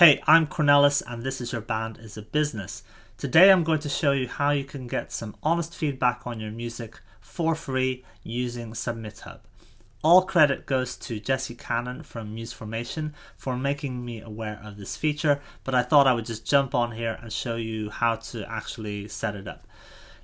Hey, I'm Cornelis and this is Your Band is a Business. Today I'm going to show you how you can get some honest feedback on your music for free using SubmitHub. All credit goes to Jesse Cannon from Musicformation for making me aware of this feature, but I thought I would just jump on here and show you how to actually set it up.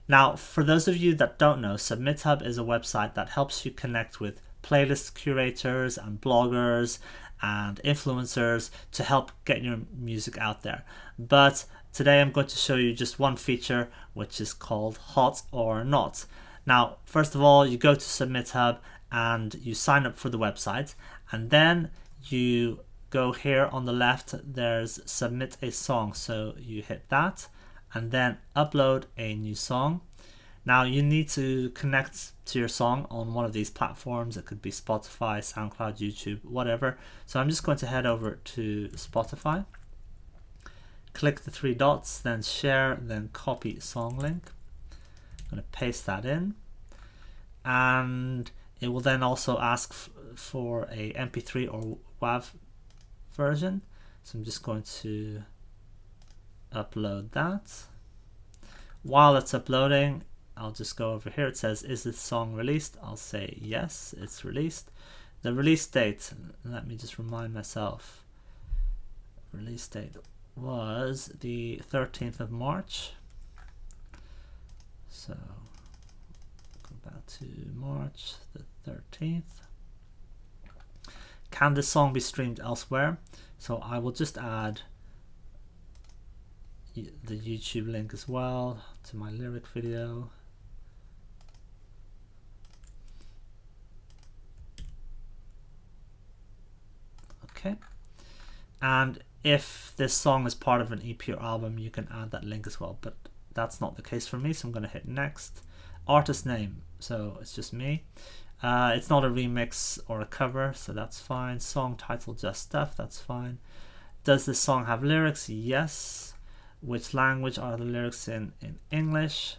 Now, for those of you that don't know, SubmitHub is a website that helps you connect with playlist curators and bloggers and influencers to help get your music out there. But today I'm going to show you just one feature, which is called Hot or Not. Now, first of all, you go to SubmitHub and you sign up for the website, and then you go here on the left, there's submit a song. So you hit that and then upload a new song. Now you need to connect to your song on one of these platforms. It could be Spotify, SoundCloud, YouTube, whatever. So I'm just going to head over to Spotify, click the three dots, then share, then copy song link. I'm going to paste that in, and it will then also ask for a MP3 or WAV version. So I'm just going to upload that. While it's uploading, I'll just go over here. It says, is this song released? I'll say yes, it's released. The release date, let me just remind myself. Release date was the 13th of March. So go back to March the 13th. Can this song be streamed elsewhere? So I will just add the YouTube link as well to my lyric video. Okay, and if this song is part of an EP or album, you can add that link as well, but that's not the case for me, so I'm going to hit next. Artist name, so it's just me. It's not a remix or a cover, so that's fine. Song title, Just Stuff, that's fine. Does this song have lyrics? Yes. Which language are the lyrics in English?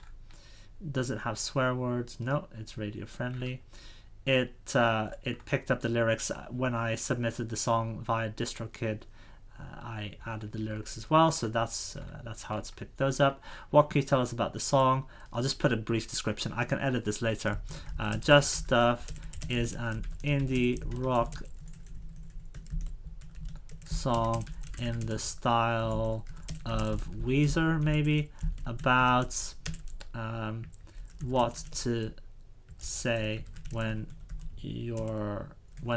Does it have swear words? No, it's radio friendly. It picked up the lyrics when I submitted the song via DistroKid. I added the lyrics as well, so that's how it's picked those up. What can you tell us about the song? I'll just put a brief description. I can edit this later. Just Stuff is an indie rock song in the style of Weezer, maybe, about what to say when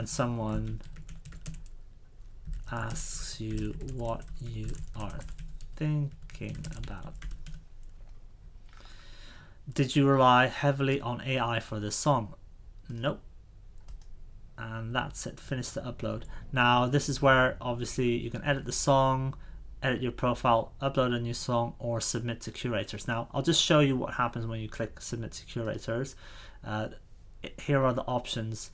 someone asks you what you are thinking about. Did you rely heavily on AI for this song? Nope. And that's it. Finish the upload. Now this is where obviously you can edit the song, edit your profile, upload a new song, or submit to curators. Now I'll just show you what happens when you click submit to curators. Here are the options: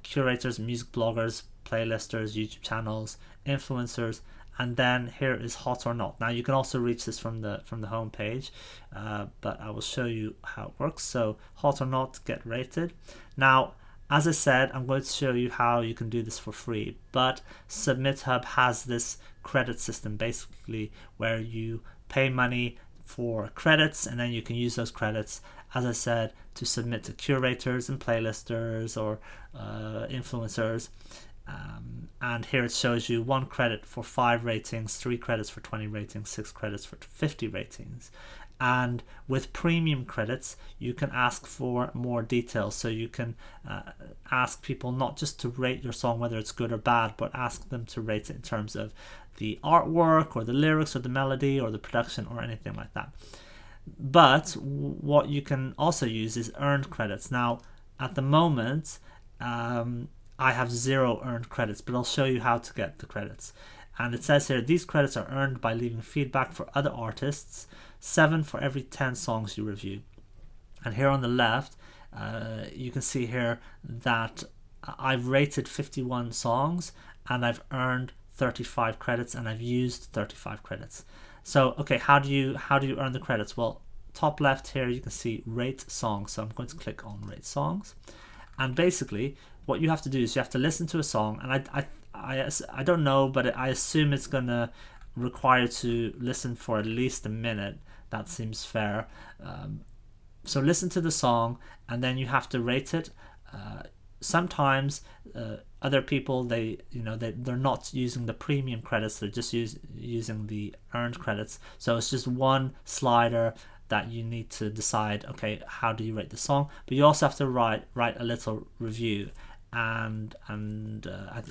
curators, music bloggers, playlisters, YouTube channels, influencers, and then here is Hot or Not. Now you can also reach this from the home page, but I will show you how it works. So Hot or Not, get rated. Now, as I said, I'm going to show you how you can do this for free, but SubmitHub has this credit system basically where you pay money for credits and then you can use those credits, as I said, to submit to curators and playlisters or influencers. And here it shows you 1 credit for 5 ratings, 3 credits for 20 ratings, 6 credits for 50 ratings. And with premium credits, you can ask for more details. So you can ask people not just to rate your song, whether it's good or bad, but ask them to rate it in terms of the artwork or the lyrics or the melody or the production or anything like that. But what you can also use is earned credits. Now, at the moment, I have 0 earned credits, but I'll show you how to get the credits. And it says here, these credits are earned by leaving feedback for other artists, 7 for every 10 songs you review. And here on the left, you can see here that I've rated 51 songs and I've earned 35 credits and I've used 35 credits. So, okay, how do you earn the credits? Well, top left here, you can see rate songs. So I'm going to click on rate songs. And basically, what you have to do is you have to listen to a song, and I don't know, but I assume it's gonna require to listen for at least a minute. That seems fair. So listen to the song, and then you have to rate it. Sometimes other people, they're not using the premium credits, they're just using the earned credits. So it's just one slider that you need to decide, okay, how do you rate the song? But you also have to write a little review, and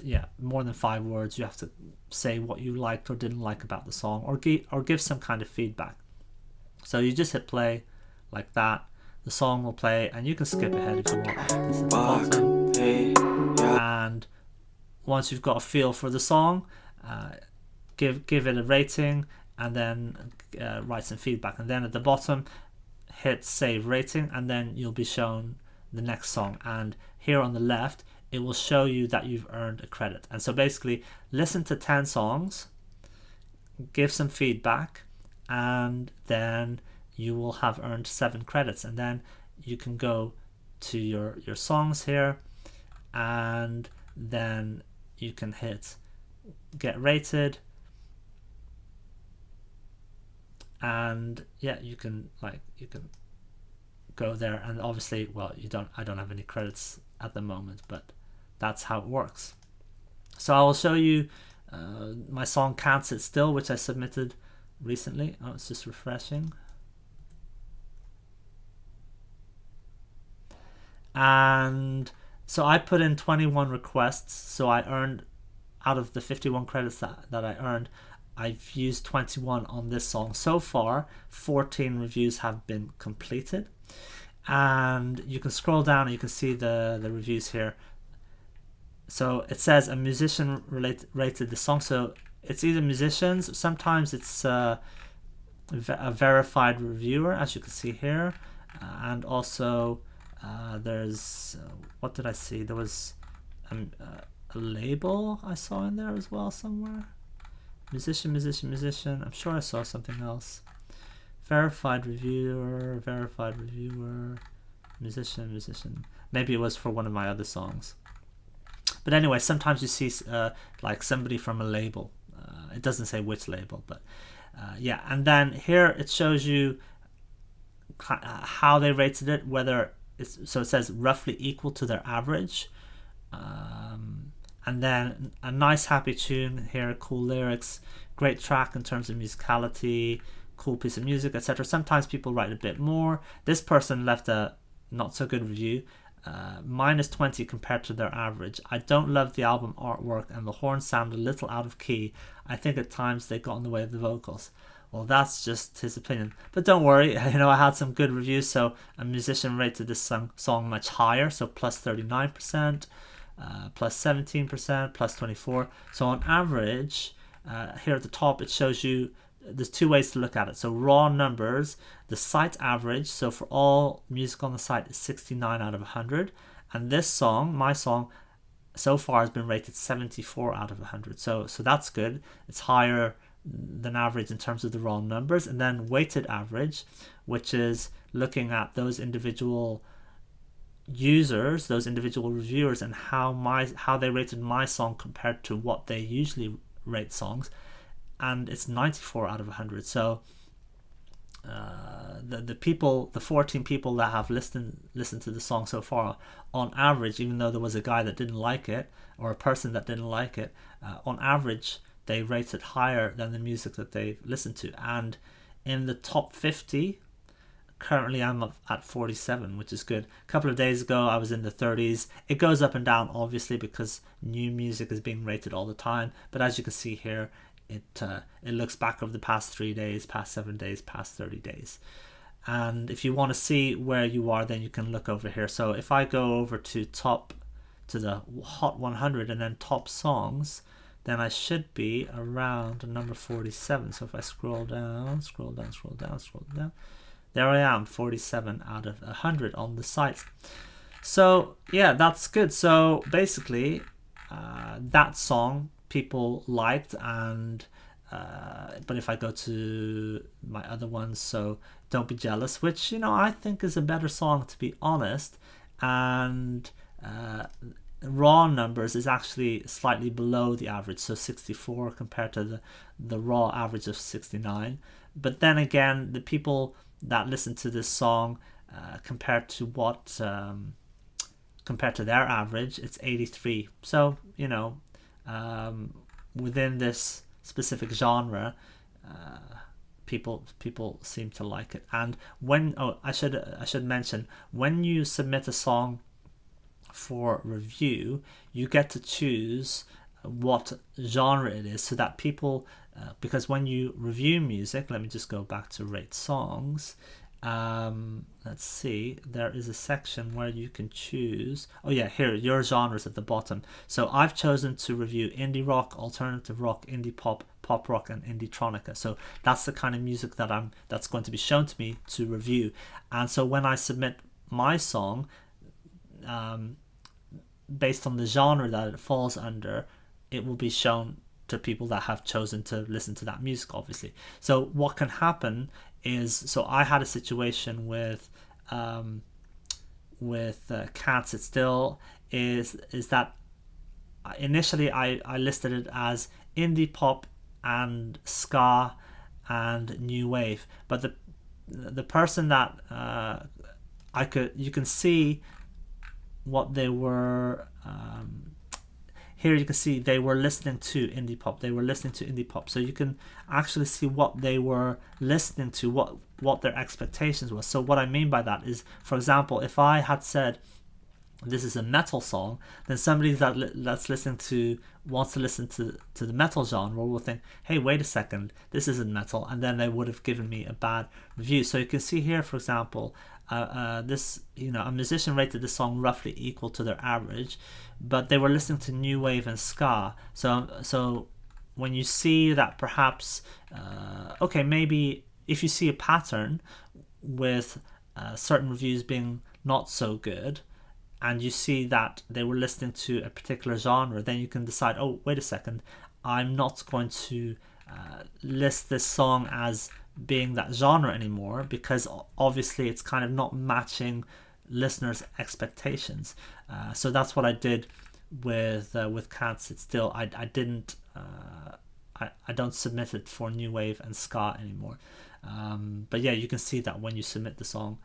yeah, more than 5 words. You have to say what you liked or didn't like about the song, or give some kind of feedback. So you just hit play like that. The song will play, and you can skip ahead if you want. This is the bottom. And once you've got a feel for the song, give it a rating, and then write some feedback. And then at the bottom, hit save rating, and then you'll be shown the next song. And here on the left, it will show you that you've earned a credit. And so basically, listen to 10 songs, give some feedback, and then you will have earned 7 credits. And then you can go to your songs here, and then you can hit get rated, and yeah, you can go there. And obviously, well, I don't have any credits at the moment, but that's how it works. So I will show you my song Can't Sit Still, which I submitted recently. Oh, it's just refreshing. And so I put in 21 requests, so I earned, out of the 51 credits that I earned, I've used 21 on this song. So far, 14 reviews have been completed. And you can scroll down and you can see the reviews here. So it says a musician rated the song. So it's either musicians, sometimes it's a verified reviewer, as you can see here. And also there's, what did I see? There was a label I saw in there as well somewhere. Musician. I'm sure I saw something else. Verified reviewer, musician. Maybe it was for one of my other songs. But anyway, sometimes you see like somebody from a label. It doesn't say which label, but yeah. And then here it shows you how they rated it, whether so it says roughly equal to their average. And then a nice happy tune here, cool lyrics, great track in terms of musicality, cool piece of music, etc. Sometimes people write a bit more. This person left a not so good review, -20 compared to their average. I don't love the album artwork, and the horns sound a little out of key. I think at times they got in the way of the vocals. Well, that's just his opinion. But don't worry, I had some good reviews. So a musician rated this song much higher, so +39%, +17%, +24%. So on average, here at the top, it shows you there's 2 ways to look at it. So raw numbers, the site average, so for all music on the site, is 69 out of 100. And this song, my song, so far has been rated 74 out of 100. So that's good. It's higher than average in terms of the raw numbers. And then weighted average, which is looking at those individual users, those individual reviewers, and how they rated my song compared to what they usually rate songs, and it's 94 out of 100. So the 14 people that have listened to the song so far, on average, even though there was a guy that didn't like it, or a person that didn't like it, on average they rate it higher than the music that they've listened to. And in the top 50, currently I'm at 47, which is good. A couple of days ago I was in the 30s. It goes up and down, obviously, because new music is being rated all the time. But as you can see here, it looks back over the past 3 days, past 7 days, past 30 days. And if you want to see where you are, then you can look over here. So if I go over to the Hot 100 and then top songs, then I should be around number 47. So if I scroll down, there I am, 47 out of 100 on the site. So yeah, that's good. So basically, that song people liked, and but if I go to my other ones, so Don't Be Jealous, which I think is a better song, to be honest, and raw numbers is actually slightly below the average, so 64 compared to the raw average of 69. But then again, the people that listen to this song compared to their average, it's 83. So within this specific genre, people seem to like it. And I should mention, when you submit a song for review, you get to choose what genre it is, so that people, because when you review music, let me just go back to rate songs. Let's see, there is a section where you can choose, oh yeah, here, your genres at the bottom. So I've chosen to review indie rock, alternative rock, indie pop, pop rock, and indie tronica. So that's the kind of music that's going to be shown to me to review. And so when I submit my song, based on the genre that it falls under, it will be shown to people that have chosen to listen to that music, obviously. So what can happen is, so I had a situation with Can't Sit Still, is that initially I listed it as indie pop and ska and new wave, but the person that you can see what they were, here you can see they were listening to indie pop. So you can actually see what they were listening to, what their expectations were. So what I mean by that is, for example, if I had said this is a metal song, then somebody that's wants to listen to the metal genre will think, hey, wait a second, this isn't metal, and then they would have given me a bad review. So you can see here, for example, a musician rated the song roughly equal to their average, but they were listening to new wave and ska. So when you see that, perhaps maybe if you see a pattern with certain reviews being not so good, and you see that they were listening to a particular genre, then you can decide, oh, wait a second, I'm not going to list this song as being that genre anymore, because obviously it's kind of not matching listeners' expectations. So that's what I did with Can't Sit Still. I don't submit it for new wave and ska anymore. But yeah, you can see that when you submit the song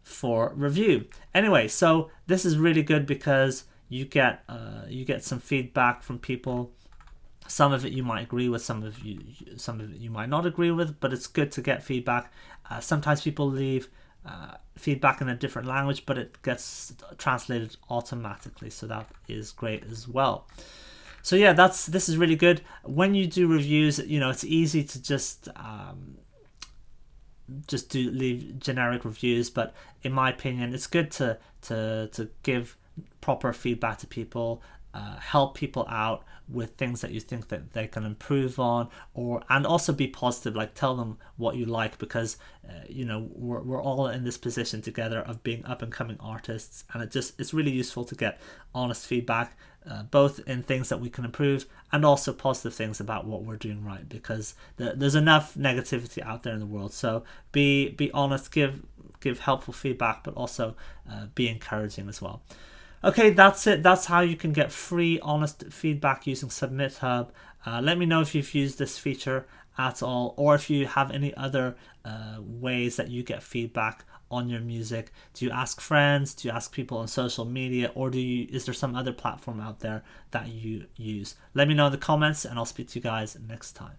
for review. Anyway, so this is really good because you get some feedback from people. Some of it you might agree with, some of it you might not agree with, but it's good to get feedback. Sometimes people leave feedback in a different language, but it gets translated automatically, so that is great as well. So yeah, this is really good. When you do reviews, it's easy to just leave generic reviews, but in my opinion, it's good to give proper feedback to people, help people out with things that you think that they can improve on, and also be positive, like tell them what you like, because we're all in this position together of being up and coming artists, and it's really useful to get honest feedback, both in things that we can improve and also positive things about what we're doing right, because there's enough negativity out there in the world. So be honest, give helpful feedback, but also be encouraging as well. Okay, that's it. That's how you can get free, honest feedback using Submit Hub. Let me know if you've used this feature at all, or if you have any other ways that you get feedback on your music. Do you ask friends? Do you ask people on social media? Or is there some other platform out there that you use? Let me know in the comments, and I'll speak to you guys next time.